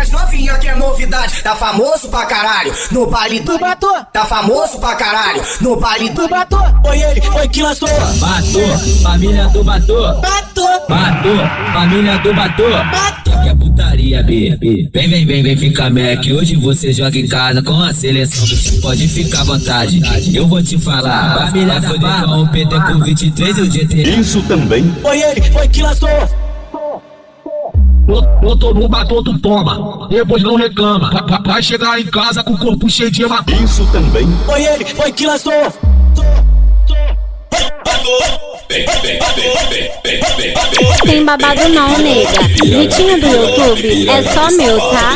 as novinhas que é novidade. Tá famoso pra caralho no baile do Batô. Tá famoso pra caralho no baile do Batô. Foi ele, foi que lançou. Batô, família do Batô. Batô, Batô, família do Batô. Que é putaria, B. Vem ficar Mac. Hoje você joga em casa com a seleção do time. Pode ficar à vontade, eu vou te falar. Família da barra, o PT com 23 e o GT. Isso também. foi ele, foi que lançou. Botou no batom, tu toma, depois não reclama. Vai chegar em casa com o corpo cheio de hematoma. Isso também. Foi ele, foi que lançou. Tem babado não, nega. Vitinho do YouTube é só meu, tá?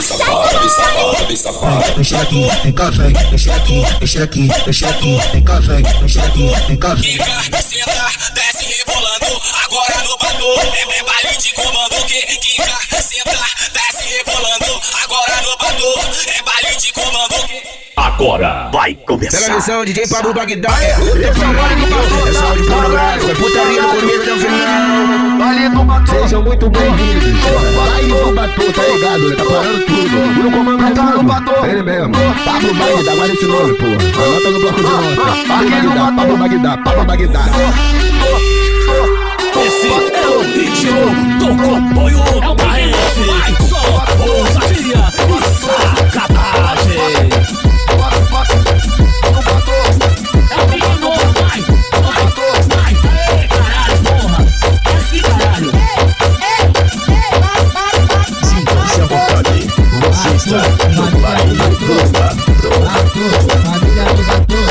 Deixa aqui, tem café, deixa aqui, deixa aqui, deixa aqui, tem café, deixa aqui, tem café. Quica, senta, desce rebolando, agora no Batô. É baile de comando que quica, senta, desce rebolando, agora no Batô. É baile de comando que... Agora vai começar. Pela lição, DJ Pablo Bagdá. É saúde pornográfica, é putaria no começo do final. Baile do Batô. Sejam muito bem-vindos. Baile do Batô, tá ligado? Tá parando tudo. No comando tá no Batô. Ele mesmo. Pablo Bagdá, guarda esse nome, pô. Anota no bloco de nota. Pablo Bagdá. Esse é o ritmo do comboio da F. Só ousadia e sacanagem. Sinta-se à vontade. Você está no baile do Batô. Família do Batô.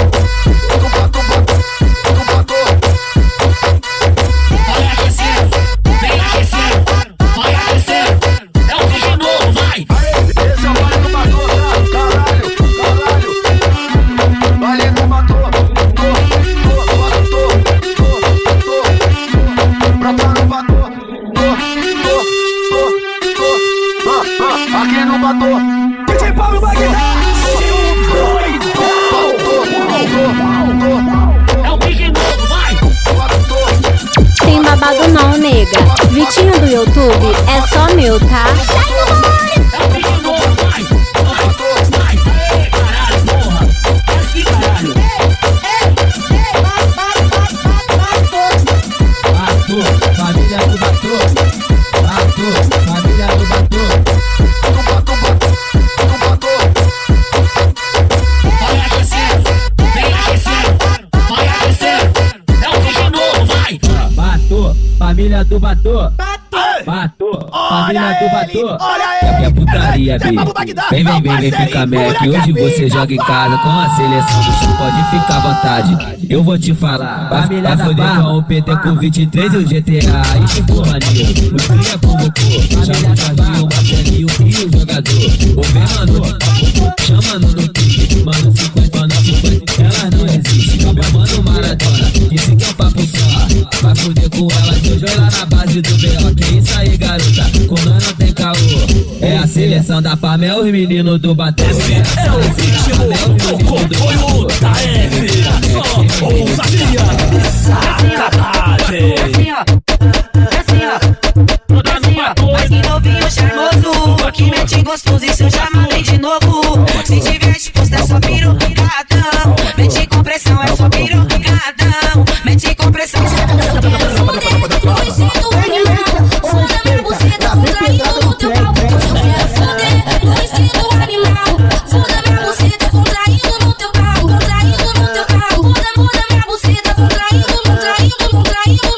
Aqui no Batô, DJ Pablo Bagdá. É o Big Novo, vai. Tem babado não, nega. Vitinho do YouTube é só meu, tá? É o Big Novo, vai. Caralho, porra. Que caralho. Batô, família do Batô. Batô, família do Batô. Família do Batô. Batô, família do Batô. Que é putaria, B. Vem ficar Mac. Hoje você joga em casa com a seleção do time. Pode ficar à vontade, eu vou te falar. Família da barra, o PT com 23 e o GTA. E ficou maneiro, o cria provocou. Chama o Davi, o Marcelinho e o jogador. O Fernando, chama no pique. Mano 50, mano 50, ela não existe. Meu mano Maradona, disse que é um papo só. Vai foder com ela, de hoje lá na base do B.O. Que isso aí, garota, com nós não tem caô. É a seleção da Farm, é os meninos do Batô. Esse é o ritmo do comboio da F. Só ousadia e sacanagem. Mas que novinho charmoso, que mete gostoso e se eu chamarei de novo. Se tiver disposto é só pirocadão. Mete com pressão é só pirocadão. Mete com pressão. Fuda minha buceta, contraindo no teu pau. Eu quero foder no estilo animal. Fuda minha buceta, contraindo no teu pau. Contraindo no teu pau. Fuda minha buceta, contraindo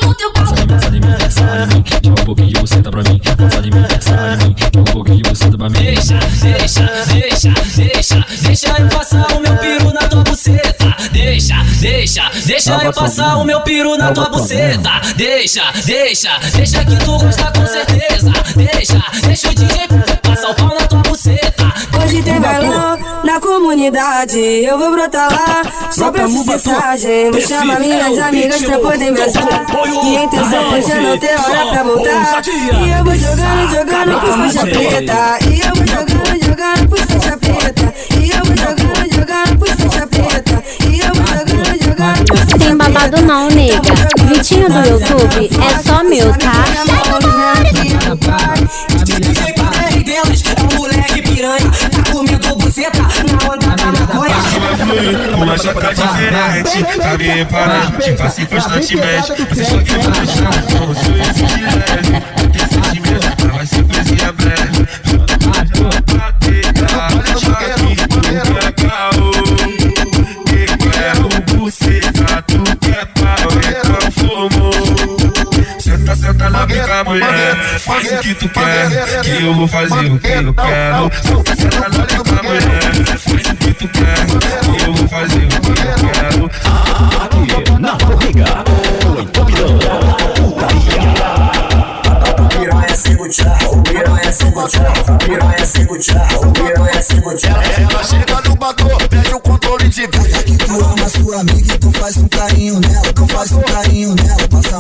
no teu pau. Passa de mim, sai de mim, joga um pouquinho de buceta pra mim. Passa de mim, sai de mim, joga um pouquinho de buceta pra mim. Deixa eu passar o meu piru na tua buceta. Deixa eu passar o meu piru na tua buceta. Deixa que tu gosta com certeza. Deixa o DJ passar o pau na tua buceta. Hoje tem bailão na comunidade, eu vou brotar lá, só pra mensagem. Vou chamar minhas amigas pra poder me ajudar. E a intenção hoje é não ter hora pra voltar. E eu vou jogando por faixa preta. E eu vou jogando por faixa preta. E eu vou jogando por faixa preta. E eu vou jogando por faixa preta. Tem babado não, nega. Vitinho do YouTube é só meu, tá? DJ BR deles é o moleque Tá diferente, tá me reparando, te passe constantemente. Você só quer fazer chão, como se eu exigir leve. Tem sentimento, mas vai ser coisinha breve. Tu quer caô, que quer o buceta, tu quer pau, então formou. Senta, senta na pica, mulher, faz o que tu quer, que eu vou fazer o que eu quero. Senta, senta na pica, mulher, faz o que tu quer, que eu vou fazer o que eu quero. Aqui na barriga, piranha sem tchau, piranha sem tchau, piranha sem tchau, piranha sem tchau. Ela chega no batom, pede o controle de Deus. É que tu ama sua amiga e tu faz um carinho nela, tu faz um carinho nela. Passa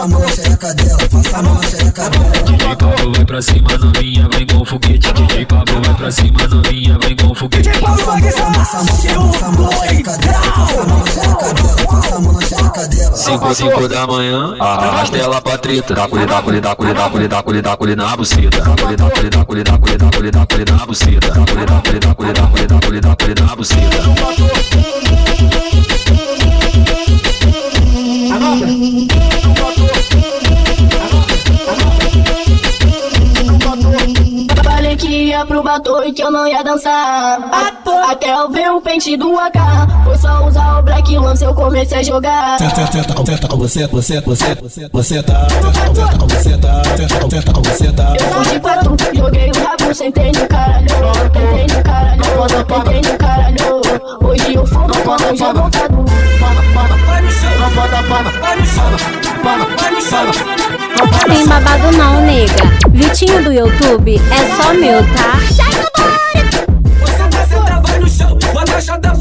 a mão na xereca dela, passa a mão na xereca dela. DJ Pablo vai pra cima, novinha, vem com foguete. DJ Pablo vai pra cima, novinha, vem com foguete. Passa a mão na xereca dela, passa a mão na xereca dela, passa a mão na xereca dela. 5 da manhã, arrasta ela pra treta. Dá-cule na buceta. Dá-cule na buceta. Dá-cule na buceta. Falei que ia pro batom e que eu não ia dançar. Até eu ver o pente do AK. Foi só usar o Black Lance, eu comecei a jogar. Tenta com você tá. Tenta com você tá. Eu fui de quatro, joguei o rabo, sentei no caralho. Tentei no caralho. Hoje eu fumo quando eu já voltado. Tem babado não, nega. Vitinho do YouTube é só meu, tá? Você vai no chão, bota chata.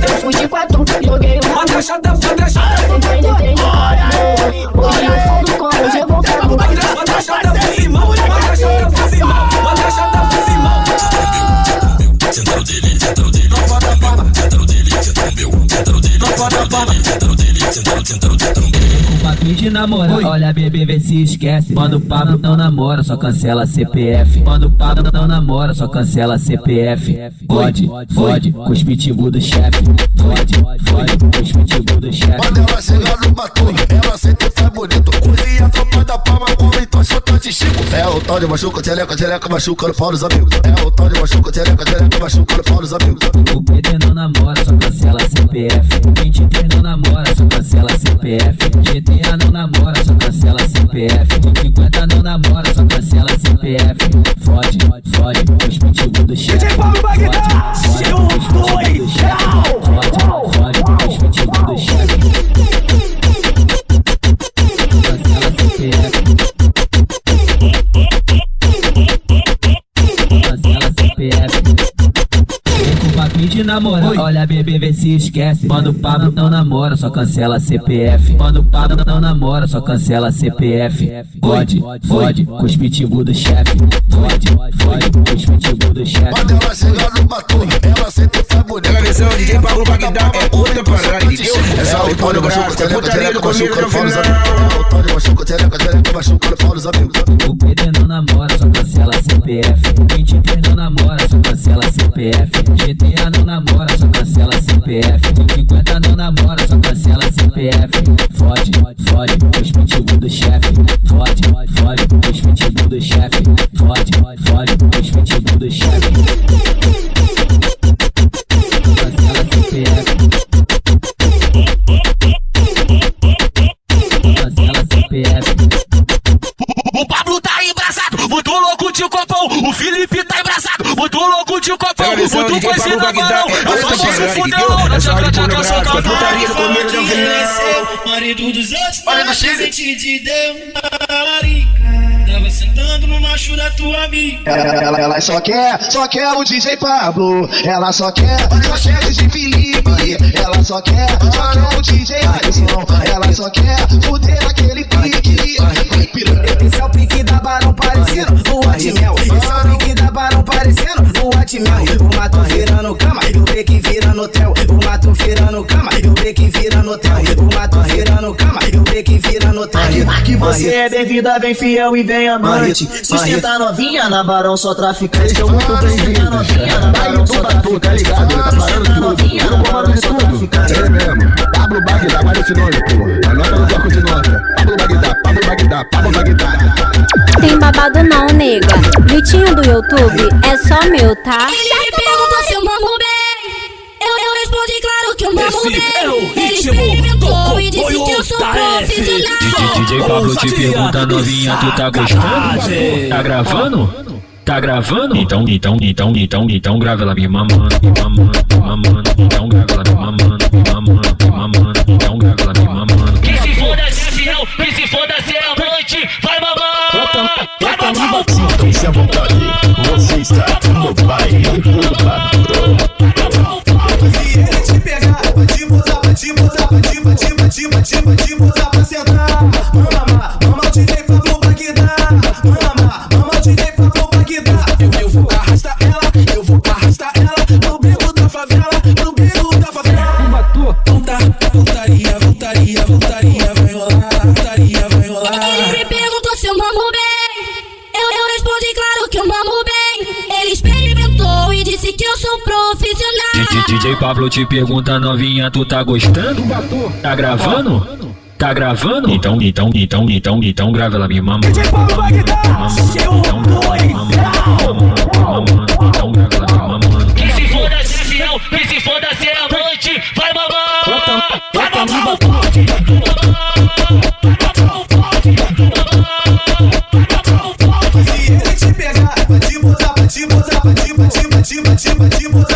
Eu fui de quatro, joguei o rabo. Bota chata. Tentei no caralho. Hoje eu fumo quando eu já voltado. Bota chata pro Simão. Central dele, central dele. Com papinho de namoro, olha bebê, vê se esquece. Quando o Pablo não namora, só cancela CPF. Quando o Pablo não namora, só cancela CPF. Fode, com os pitbull do chefe. Fode, com os pitbull do chefe. Quando ela chega no batom, ela sempre faz bonito. Cozinha a tropa da palma, come então chotante Chico. É o tal de machuca, tchereca, machuca no pau dos amigos. É o tal de machuca, tchereca, machuca no pau dos amigos. O PD não namora, só cancela CPF. 23 não namora, só cancela CPF. GTA não namora, só cancela CPF. 50 não namora, só cancela CPF. Fode, com os pitbull do chefe. DJ Pablo vai gritar, Fode, com os pitbull do chefe. Fode, com os pitbull do chefe. Cancela CPF. Cancela CPF. Papinho de namoro, olha bebê, vê se esquece. Quando o Pablo não namora, só cancela CPF. Quando o Pablo não namora, só cancela CPF. Fode, com os pitbull do chefe. Fode, com os pitbull do chefe. Quando ela chega no batom, ela sempre faz bonito. Agradecer ao DJ Pablo Bagdá, é outra parada, entendeu? Essa é o tal de machuca, tchereca, machuca no pau dos amigos. É o tal de machuca, tchereca, machuca no pau dos amigos. O PD não namora, só cancela CPF. 23 não namora, só cancela CPF. GTA não namora, só cancela CPF. 50 não namora, só cancela CPF. Fode, com os pitbull do chefe. Fode, com os pitbull do chefe. Fode, com os pitbull do chefe. Cancela CPF. Cancela CPF. O Pablo tá embrasado, muito louco de copão. O Felipe tá embrasado, muito louco de copão. Muito conhecido na varão, é o famoso fudelão. Na tchaca, soca o putaria no começo do final. Marido dos outros, presente de Deus, marica. Tava sentando no macho da tua amiga. Ela só quer o DJ Pablo. Ela só quer o DJ Felipe. Ela só quer o DJ Alisson. Ela só quer fuder aquele pique. Esse é o pique da Barão parecendo lua de mel. Esse é o pique da Barão parecendo lua de mel. O mato virando cama, o break vira no hotel. O mato virando cama, o break vira no hotel. O mato virando cama, o vê que vira notário. Aqui você é bem-vinda, bem fiel e bem amante. Sustenta novinha na Barão, só traficante. Sejam muito bem-vindos. Baile do Batu, tá ligado? Ele tá parando tudo. No comando de tudo. É mesmo. Pablo Bagdá, guarda esse nome, pô. Anota no bloco de nota. Pablo Bagdá, Pablo Bagdá, Pablo Bagdá. Tem babado não, nega. Vitinho do YouTube é só meu, tá? Ele me perguntou se eu mamo bem. Eu respondi claro que eu mamo bem. É o Ele ritmo experimentou do e disse que eu sou profissional. DJ Pablo te pergunta, novinha, tu tá gostando? Tá gravando? Tá gravando? Então grava ela me mamando, me mamando, me mamando. Então grava ela me mamando, me mamando, me mamando. Então grava ela me mamando. Que se foda se é fiel, que se foda se é amante, vai mamar! Vai mamar! Sintam-se à vontade, você está no baile do Batu. Se ele te pegar, vai te botar pra sentar. Mama o DJ Pablo Bagdá. Mama o DJ Pablo Bagdá. Eu vou arrastar ela no beco da favela, no beco da favela. Voltaria, vai rolar. Ele me perguntou se eu mamo bem. Eu respondi claro que eu mamo bem. Ele experimentou e disse que eu sou profissional. DJ Pablo te pergunta, novinha, tu tá gostando? Tá gravando? Tá gravando? Então grava ela me mamando. DJ Pablo Bagdá, Então grava ela me mamando. Então grava ela me mamando. Que se foda se é fiel, que se foda se é amante, vai mamar! Vai mamar! se ele te pegar, vai te botar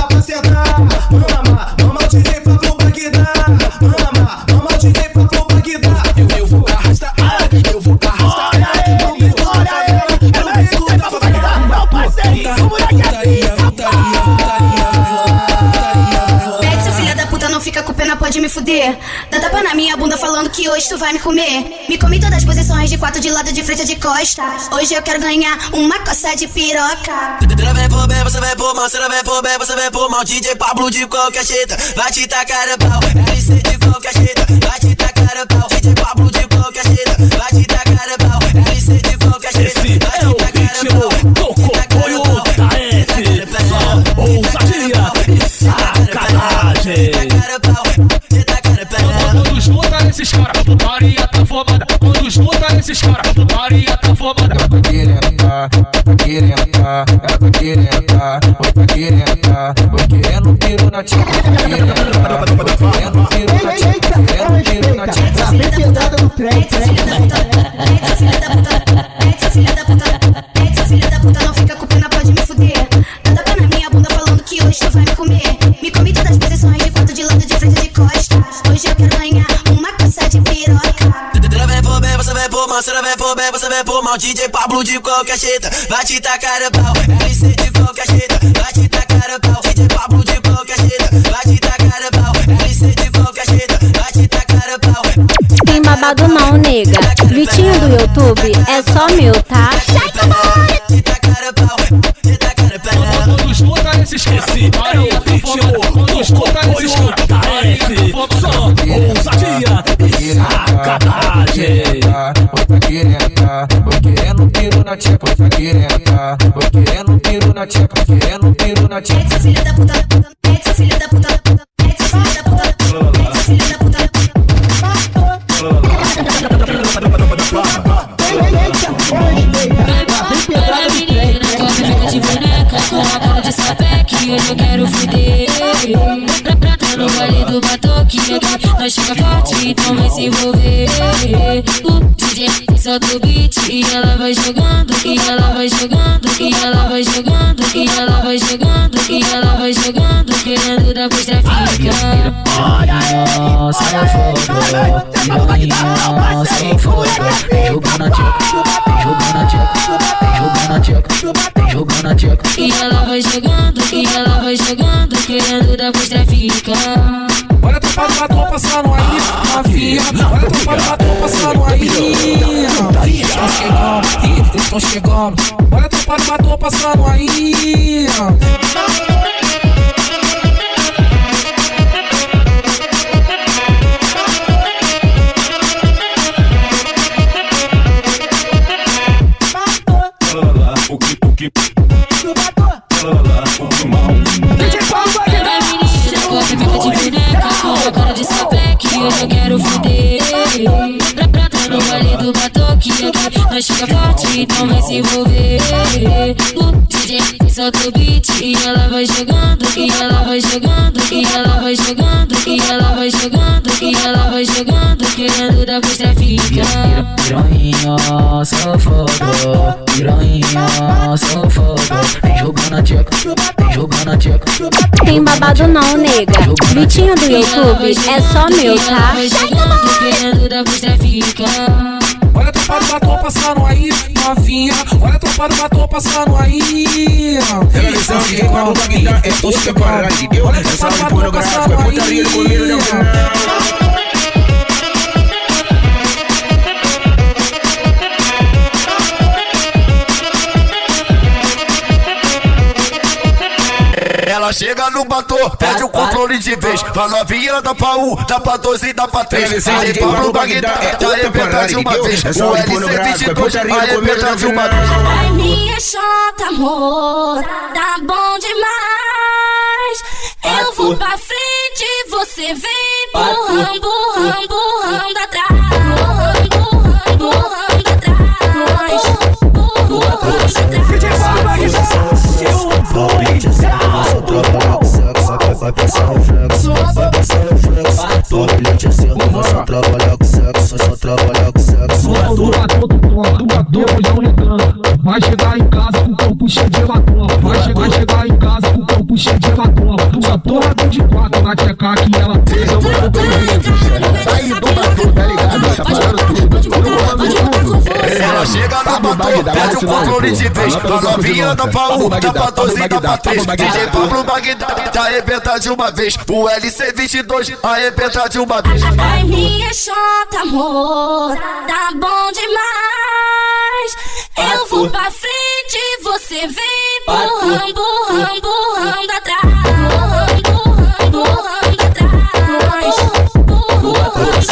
pra sentar. Mama o DJ Pablo Bagdá. Mama o DJ Pablo Bagdá. Eu vou arrastar ela no beco da favela, no beco da favela. Meu parceiro, voltaria, Pede, seu filho da puta, não fica com pena, pode me fuder. Dá tapa na minha bunda falando que hoje tu vai me comer. Me come em todas as posições, de quatro, de lado, de frente, de costa. Hoje eu quero ganhar uma coça de piroca. Ela vai por bem, você vai por mal, você vai por bem, você vai por mal. DJ Pablo de qualquer jeito, vai te tacar a pau. LC de qualquer jeito, vai te tacar a pau. DJ Pablo de qualquer jeito, vai te tacar a pau. LC de qualquer jeito, vai te tacar a pau. Comboio da F, só ousadia e sacanagem. Quando junta esses caras, Maria tá formada. Quando junta esses caras, Maria tá formada. Ela tá querendo vai querendo piro na tia, querendo piro na tia. Essa filha da puta, não fica com pena, pode me fuder. Dá tapa na minha bunda falando que hoje tu vai me comer. Me come em todas as posições, de quatro, de lado, de frente, de costa. Hoje eu quero ganhar uma coça de piroca. Ela vai por bem, você vai por mal, você vai por bem, você vai por mal. DJ Pablo de qualquer jeito, vai te tacar a pau. LC de qualquer jeito, vai te tacar a pau. DJ Pablo de qualquer jeito, vai te tacar a pau. LC de qualquer jeito, vai te tacar a pau. Tem babado não, nega. Vitinho do YouTube é só meu, tá? Te tacar a pau, te tacar a pau. Quando junta esses caras, Maria tá formada. Quando junta esses caras, Maria tá formada. Só ousadia e sacanagem. Vai querendo piro na tia, vai querendo piro na tia, querendo piro na tia. Essa filha da puta, essa filha da puta, essa filha da puta, essa filha da puta. Olha menina, gosta de boneca com a cara de sapeque, hoje eu quero fuder. Tá no baile do Batuque, nós fica forte, então vai se envolver. O DJ solta o beat e ela vai jogando, e ela vai jogando, e ela vai jogando, e ela vai jogando, e ela vai jogando, querendo dar pros traficantes. Nossa, é foda. Nossa, foda. Jogando na tcheca, jogando na tcheca, jogando na tcheca, jogando na tcheca. E ela vai jogando, e ela vai jogando, querendo dar pros traficantes. Olha a tropa do Batu passando aí, novinha. Olha a tropa do Batu passando aí. Estão chegando, estão chegando. Olha a tropa do Batu passando aí. que aqui nós fica forte, então vai se envolver. O DJ solta o beat e ela vai chegando, e ela vai chegando, e ela vai chegando, e ela vai chegando, e ela vai chegando, querendo dar pra ficar. Piranha, só foda. Piranha, só foda. Vem jogando a tcheca, vem jogando a tcheca. Tem babado não, nega. Vitinho do YouTube é só meu, tá? Querendo dar pra ficar. Olha a tropa do batom passando aí, novinha. Olha a tropa do batom passando aí. Pega a lição que quando o Bagdá é tudo separado, entendeu? Essa áudio pornográfica é putaria no começo da canal. Ela chega no batom, pede o controle de vez. Pra novinha dá pra 1, dá pra 2 e dá pra 3. DJ Pablo Bagdá, já arrebenta de uma vez. O LC22, arrebenta de uma vez. Ai, minha chota, amor, tá bom demais. Eu vou pra frente, você vem empurrando, empurrando, empurrando atrás. Empurrando, empurrando atrás. Empurrando atrás. Vai passar reflexo, vai passar reflexo. Tua brilhante assim, mas só trabalha com sexo, só trabalha com sexo. Vai chegar em casa com o corpo cheio de latão. Vai chegar em casa com o corpo cheio de latão. Tua porra de 4 na tcheca que ela fez. Eu vou Sai do batom, tá ligado? Tá parando tudo. Ela chega no batom, pede o controle de vez. Pra novinha dá pra 1, dá pra 2 e dá pra 3. DJ Pablo Bagdá, já arrebenta de uma vez. O LC22, arrebenta de uma vez. Ai, minha chota, amor, tá bom demais. Eu vou pra frente, você vem empurrando, empurrando, empurrando atrás. Empurrando, empurrando atrás. Empurrando atrás.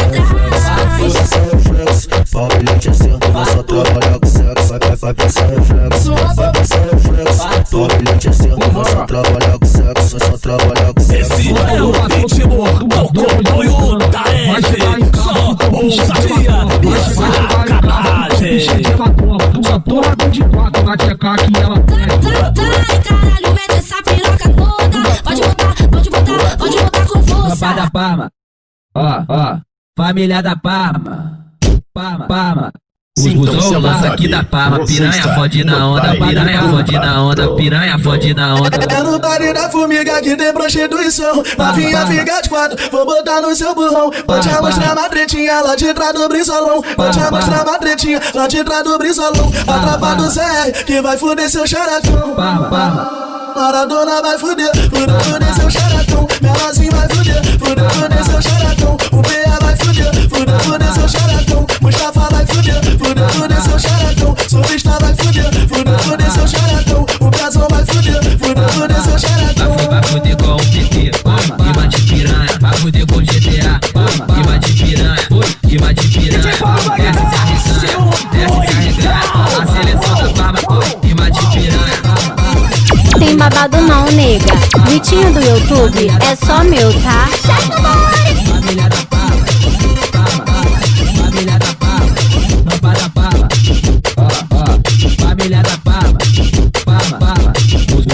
Pau brilhante assim, mas só trabalha com sexo. Vai passar reflexo, vai passar reflexo. Pau brilhante assim, mas só trabalha com sexo, só trabalha com sexo. Esse é o ritmo do comboio da F. Só ousadia e sacanagem. Tua porra de 4 na tcheca que ela fez. Caralho, mete essa piroca toda. Pode botar, pode botar, pode botar com força. Tropa da Parma, ó, família da Parma, Parma. Os busão lança aqui da Parma, piranha fode na onda, piranha fode na onda, piranha fode na onda. É no baile da formiga que tem prostituição. Novinha fica de 4, vou botar no seu burrão. Vou te mostrar uma tretinha lá de trás do brinsolão. Vou te mostrar uma tretinha lá de trás do brinsolão. A tropa do Zé que vai fuder seu xaratão. Maradona vai fuder, fuder seu xaratão. Melazinho vai fuder, fuder seu xaratão. O PA vai fuder, fuder seu xaratão. Mustafa vai fuder, fuder seu xaratão. Solista vai fuder, fuder seu xaratão. O Brasão vai fuder, fuder seu xaratão. Vai fuder com o PT, rima de piranha. Vai fuder com o GTA, rima de piranha. Rima de piranha, desce se arreganha. A seleção da Parma, rima de piranha. Tem babado não, nega. Vitinho do YouTube é só meu, tá? Família da Parma, família da Parma, tropa da Parma, família da Parma,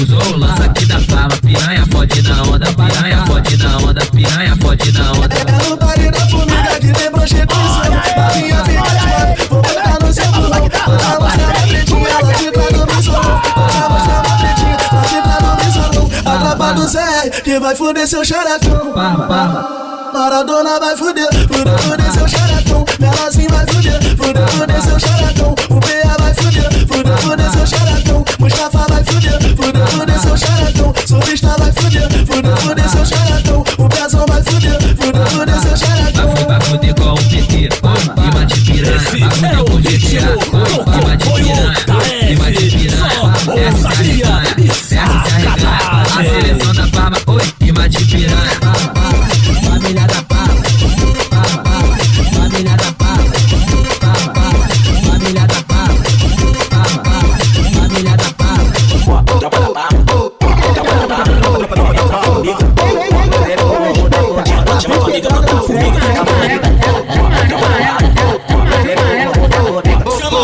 Usou lança aqui da Parma, piranha fode na onda, piranha fode na onda, piranha fode na onda. É no baile da formiga que tem prostituição. Novinha fica de 4, vou botar no seu burrão. Vou te mostrar uma tretinha lá de trás do brinsolão. Vou te mostrar uma tretinha lá de trás do brinsolão. A tropa do Zé que vai fuder seu xaratão. Maradona vai fuder, fuder seu xaratão. Melazinho vai fuder, fuder seu xaratão. O PA vai fuder, fuder seu xaratão. Mustafa vai fuder, fuder seu xaratão. Solista vai fuder, fuder seu xaratão. O Brasão vai fuder, fuder seu xaratão. Vai fuder com o PT, rima de piranha. Vai fuder com o GTA, rima de piranha. Rima de piranha, desce se arreganha, desce se arreganha. A seleção da Parma, rima de piranha. Família da Parma, família da Parma, família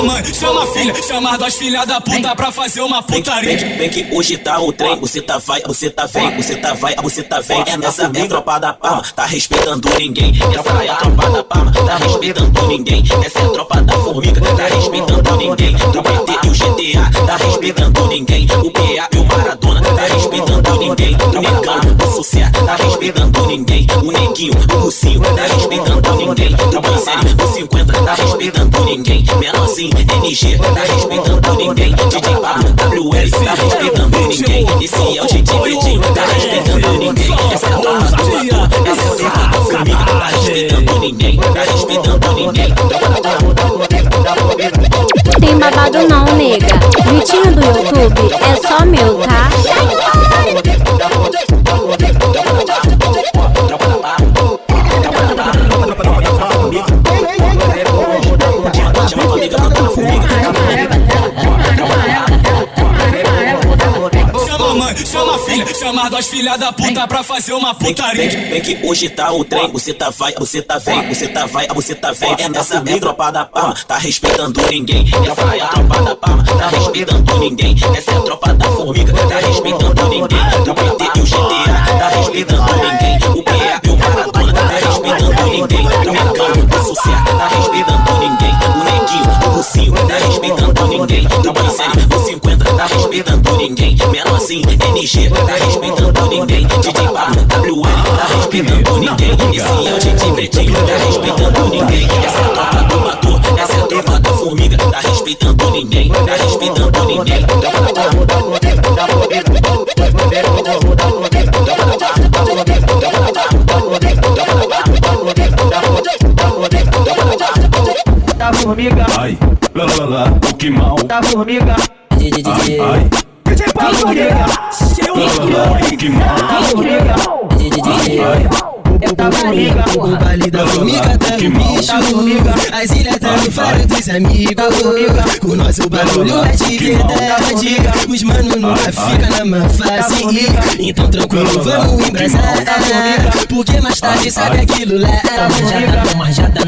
mãe, chama a filha, chama as 2 filhas da puta pra fazer uma putaria. Vem que hoje tá o trem, você tá vai, você tá vem, você tá vai, você tá vem. Essa é a tropa da Palma, tá respeitando ninguém. Essa é a tropa da Palma, tá respeitando ninguém. Essa é a tropa da Formiga, tá respeitando ninguém. Do PT e o GTA, tá respeitando ninguém. O PA e o Maradona, tá respeitando ninguém. O Negão, o Sucesso, tá respeitando ninguém. O Neguinho, o Russinho, tá respeitando ninguém. O Banzeri, o 50, tá respeitando ninguém. Menorzinho, NG, tá respeitando ninguém. DJ Pablo, WL, tá respeitando ninguém. Esse é o DJ Pretinho, tá respeitando ninguém. Essa é a tropa do ator, essa é a tropa da Formiga, tá respeitando ninguém. Tá respeitando ninguém. Tem babado não, nega. Vitinho do YouTube é só meu, tá? Chama a mãe, chama a filha, chama as 2 filhas da puta pra fazer uma putaria. Vem que hoje tá o trem, você tá vai, você tá vem, você tá vai, você tá vem. Essa é a tropa da Palma, tá respeitando ninguém. Essa é a tropa da Palma, tá respeitando ninguém. Essa é a tropa da Formiga, tá respeitando ninguém. Do PT e o GTA, tá respeitando ninguém. O PA e o Maradona, tá respeitando ninguém. O Negão, o Sucesso, tá respeitando ninguém. O Neguinho, o Russinho, tá respeitando ninguém. O Banzeri, o 50, tá respeitando ninguém. Menorzinho, NG, tá respeitando ninguém. DJ Pablo, WL, tá respeitando ninguém. Esse é o DJ Pretinho, tá respeitando ninguém. Essa é a tropa do ator, essa é a tropa da Formiga, tá respeitando ninguém. Tá respeitando ninguém. Da Formiga, ai, lá lá lá, o que mal. da Formiga, Ai, ai, DJ Pablo, seu que mal. da Formiga, é da Formiga, O baile da Formiga tá no bicho. As ilhas tá no faro dos amigos. O nosso bagulho é de verdade. Os mano nunca fica na má fase. Então tranquilo, vamos embrasar. Porque mais tarde sabe aquilo lá. Manjada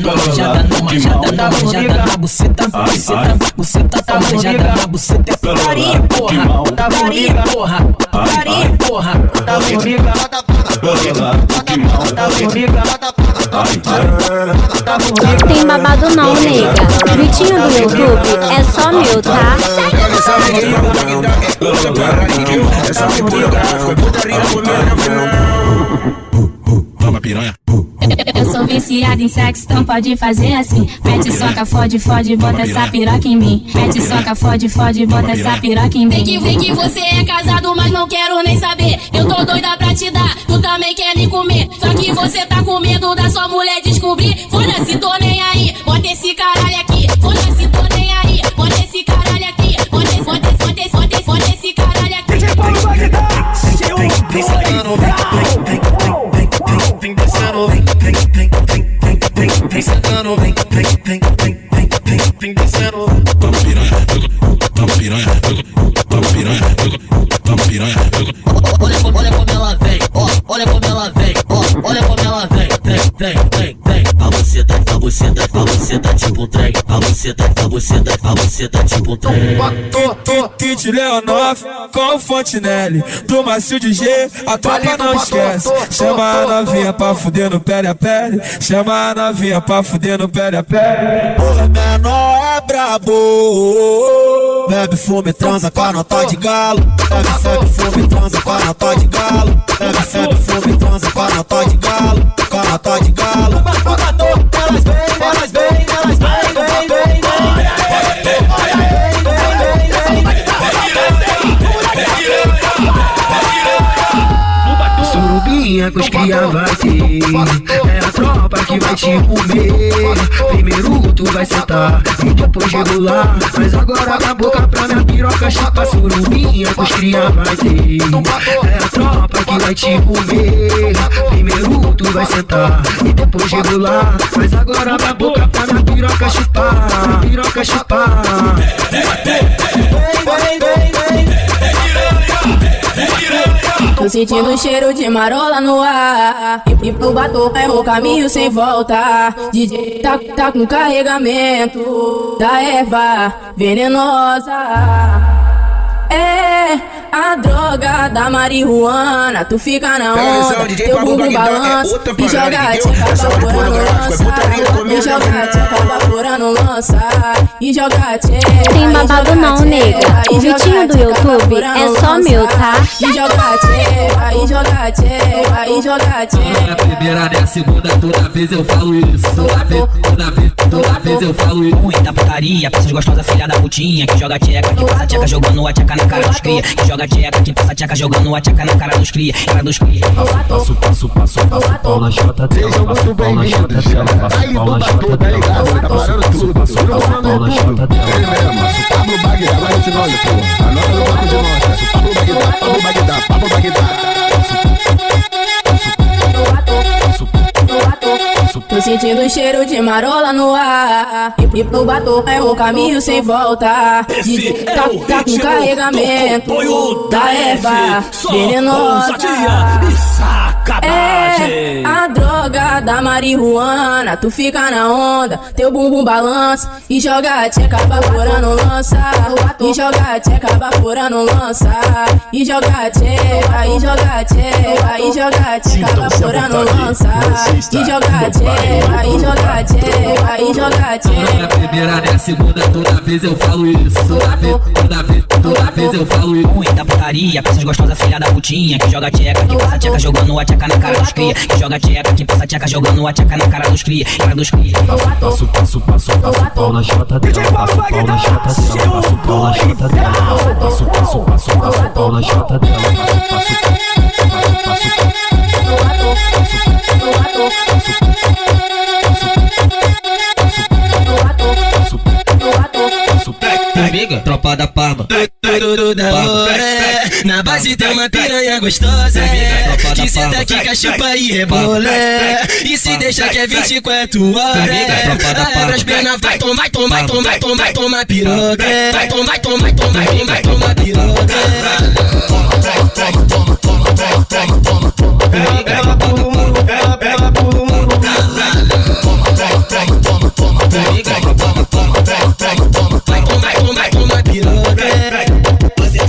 na buceta, buceta tá manjada na buceta. É putaria, porra, putaria, porra, putaria, porra. da Formiga, da Formiga, Tem babado não, nega. Vitinho do YouTube é só meu, tá? Toma piranha. Eu sou viciada em sexo, então pode fazer assim. Mete soca, fode, fode, bota essa piroca em mim. Mete soca, fode, fode, bota essa piroca em mim. Vem que você é casado, mas não quero nem saber. Eu tô doida pra te dar, tu também quer me comer. Só que você tá com medo da sua mulher descobrir. Foda-se, tô nem aí, bota esse caralho aqui. Foda-se, tô nem aí, bota esse caralho aqui. Bota esse caralho aqui. DJ Pablo Bagdá, seu Vem descendo, vem sentando, vem descendo. Toma piranha, toma piranha, toma piranha, toma piranha. Olha como ela vem, ó, olha como ela vem, ó, olha como ela vem. A você tá tipo um trem. A você tá tipo um trem. Kit Leonov com o Fontenelle. Do Macio de G, a tropa não esquece. Chama a novinha pra fuder no pele a pele. Chama a novinha pra fuder no pele a pele. O menor é brabo. Bebe, fume, transa com a nota de galo. Bebe, fume, transa com a nota de galo. Bebe, fume, transa com a nota de galo. Com a nota de galo. Elas vêm. Surubinha com os cria vai ter. É a tropa que vai te comer. Primeiro tu vai sentar e depois regular. Mas agora na boca pra minha piroca chupa. Surubinha com os cria vai ter. É a tropa que vai te comer. Primeiro tu vai sentar e depois regular. Mas agora na boca pra minha piroca chupar. Piroca chupar. Tô sentindo o cheiro de marola no ar. E pro batom é um caminho sem volta. DJ tá com carregamento da erva venenosa. É a droga da marihuana. Tu fica na onda, teu bumbum balança e joga a tcheca vaporando lança. E joga a tcheca vaporando lança. E joga a tcheca. Tem babado não, nega. O Vitinho do YouTube é só meu, tá? E joga a tcheca, e joga a tcheca, e joga a tcheca. Na primeira, na segunda, toda vez eu falo isso. Toda vez eu falo isso. Muita putaria, peças gostosas, filha da putinha. Que joga tcheca, que passa tcheca jogando a tcheca na cara dos cria. Que joga tcheca, que passa tcheca jogando a tcheca na cara dos cria. Cara dos cria. Passo, pau na chota dela. Sejam muito bem-vindos. Baile do Batu, tá ligado? Tá parando tudo. Pau na chota dela. Pablo Bagdá, vai esse nome, pô. Anota no banco de notas. Pablo Bagdá, Pablo Bagdá. Tô sentindo o cheiro de marola no ar. E pro batom é um caminho sem volta. Tá com carregamento da erva venenosa. É a droga da marihuana. Tu fica na onda, teu bumbum balança. E joga a tcheca vaporando lança. E joga a tcheca vaporando lança. E joga a tcheca, e joga a tcheca, e joga a tcheca vaporando lança. E joga a tcheca, e joga a tcheca, e joga a tcheca. Na primeira, na segunda, toda vez eu falo isso. Toda vez eu falo isso. Muita putaria, peças gostosas, filha da putinha. Que joga tcheca, que passa tcheca jogando a tcheca na cara dos cria. Que joga tcheca, que passa tcheca jogando a tcheca na cara dos cria. Cara dos cria. Passo, pau na chota dela. Passo, pau na chota dela. Passo, pau na chota dela. Passo, pau na chota dela. Amiga, tropa da Parma. Tudo da hora. Na base tem uma piranha gostosa. Que senta aqui, cachupa e rebola. E se deixa que é 24 horas. Abre as pernas, vai tomar piroca. Vai tomar piroca. Ela pula o muro, ela pula o muro. Vai tomar piroca. Você é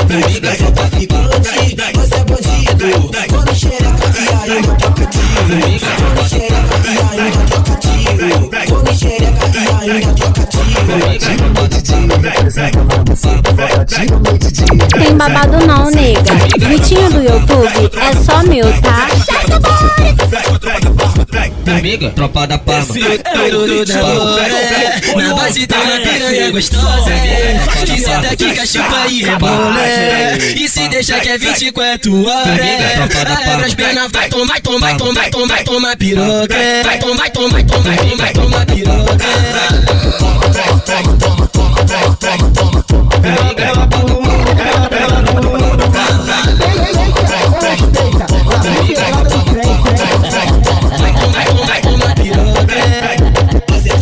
traficante, você é traficante, você é bandido. Quando xereca e aí não toca tiro. Quando xereca e aí não toca tiro. Quando xereca e aí não toca tiro. Tem babado não, nega. Vitinho do YouTube é só meu, tá? Amiga, tropa da Parma. Tudo da hora. Na base tem uma piranha gostosa. Que senta aqui, cachupa e rebola. E se deixa que é 24 horas. Abre as pernas, vai tomar piroca. Vai tomar piroca. Ela pula o muro, ela pula o muro. Vai tomar piroca. Você é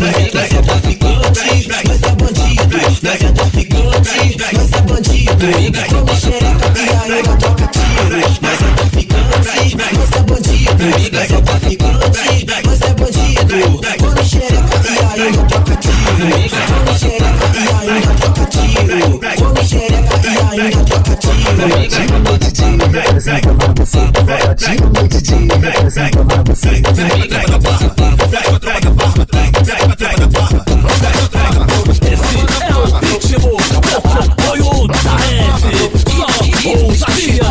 traficante, você é bandido. Você é traficante, você é bandido. Quando xereca e aí não toca tiro. Você é traficante, você é bandido. Você é traficante, você é bandido. Quando xereca e aí não toca tiro. Quando xereca e aí não toca tiro. Quando xereca e aí não toca tiro. Esse é o ritmo, apoio da F. Só ousadia,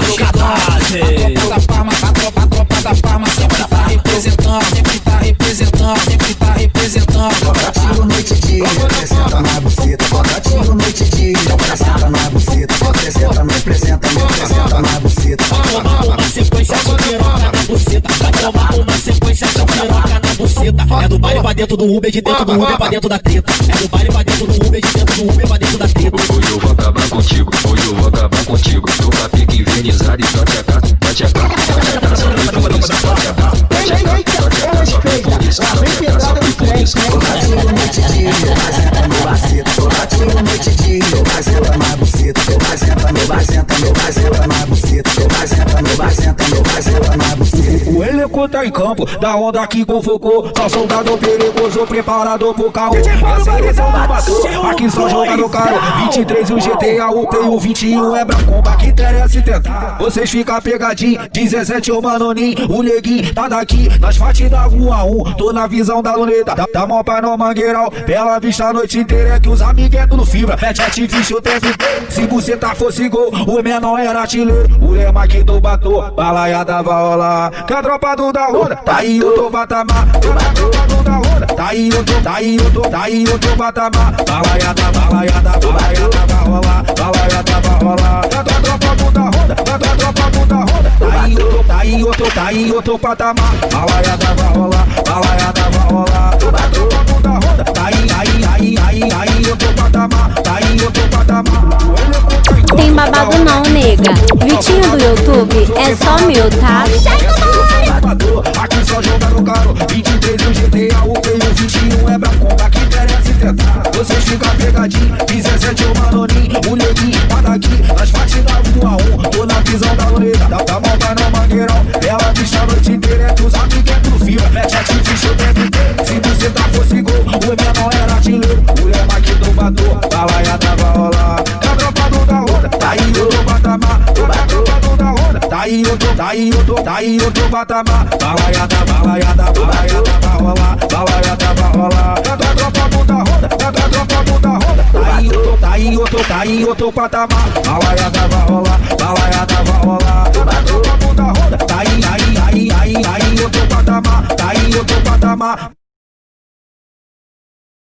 sacanagem. A tropa da Parma sempre tá representando, sempre tá representando. Bota tiro noite e dia, apresenta na buceta. Bota tiro noite e dia, apresenta na buceta. Apresenta na buceta. Uma sequência de piroca na buceta. Vai tomar uma sequência de piroca na buceta. É do baile pra dentro do Uber, de dentro do Uber pra dentro da treta. É do baile pra dentro do Uber, de dentro do Uber pra dentro da treta. Hoje eu vou acabar contigo, hoje eu vou acabar contigo. Tu vai ficar envenenizado e só te acaso, vai te acaso, vai te acaso. senta, meu vai senta na buceta, meu vai senta, meu vai senta, meu vai senta na buceta. O elenco tá em campo, da onda que convocou. Só soldado perigoso, preparado pro carro. E a seleção não matou, aqui só jogador caro. 23 o GTA, o Play, o 21 é Bracomba. Que interessa tentar, vocês ficam pegadinho. 17 o Manoninho, o Neguinho tá daqui. Nas faixas da 1 a 1, tô na visão da luneta. Dá mão pra no mangueiral, bela vista a noite inteira. É que os amigos é tudo fibra, mete artifício o tempo inteiro. Se você tá fosse gol, o menor era artilheiro. O lema que tu batou, balaiada vai rolar. Que a tropa do da onda, tá aí eu tô patamar. Que a tropa do da onda, tá aí eu tô, tá aí eu tô, tá aí eu tô patamar. Balaiada, balaiada, balaiada vai rolar. Balaiada vai rolar. Que a tropa do da onda, que a tropa do da onda. Tá aí eu tô, tá aí eu tô, tá aí eu tô patamar. Balaiada vai rolar, balaiada vai rolar. Que a tropa do da onda, tá aí eu tô patamar. Tá aí eu tô patamar. Tem babado não, nega. Vitinho do YouTube é só meu, tá? Aqui só jogador caro. 23 o GTA, o Play, o 21 é Bracomba. Que interessa tentar, vocês ficam pegadinho. 17 o Manoninho, o Neguinho tá daqui. Nas faixas da 1 a 1, tô na visão da luneta. Dá mão pra no mangueirão, ela vista a noite inteira. É que os amigos é tudo fibra, mete artifício o tempo inteiro. Se você tá fosse gol, o menor era artilheiro. O lema que tu batou, balaiada vai rolar. Que a tropa do da onda, tá aí eu tô patamar. Que a tropa do da onda, tá aí eu tô, tá aí eu tô, tá aí eu tô patamar. Balaiada, balaiada, balaiada vai rolar. Balaiada vai rolar. Que a tropa do da onda, que a tropa do da onda, tá aí eu tô, tá aí eu tô, tá aí eu tô patamar. Balaiada vai rolar, balaiada vai rolar. Que a tropa do da onda, tá aí eu tô patamar. Tá aí eu tô patamar.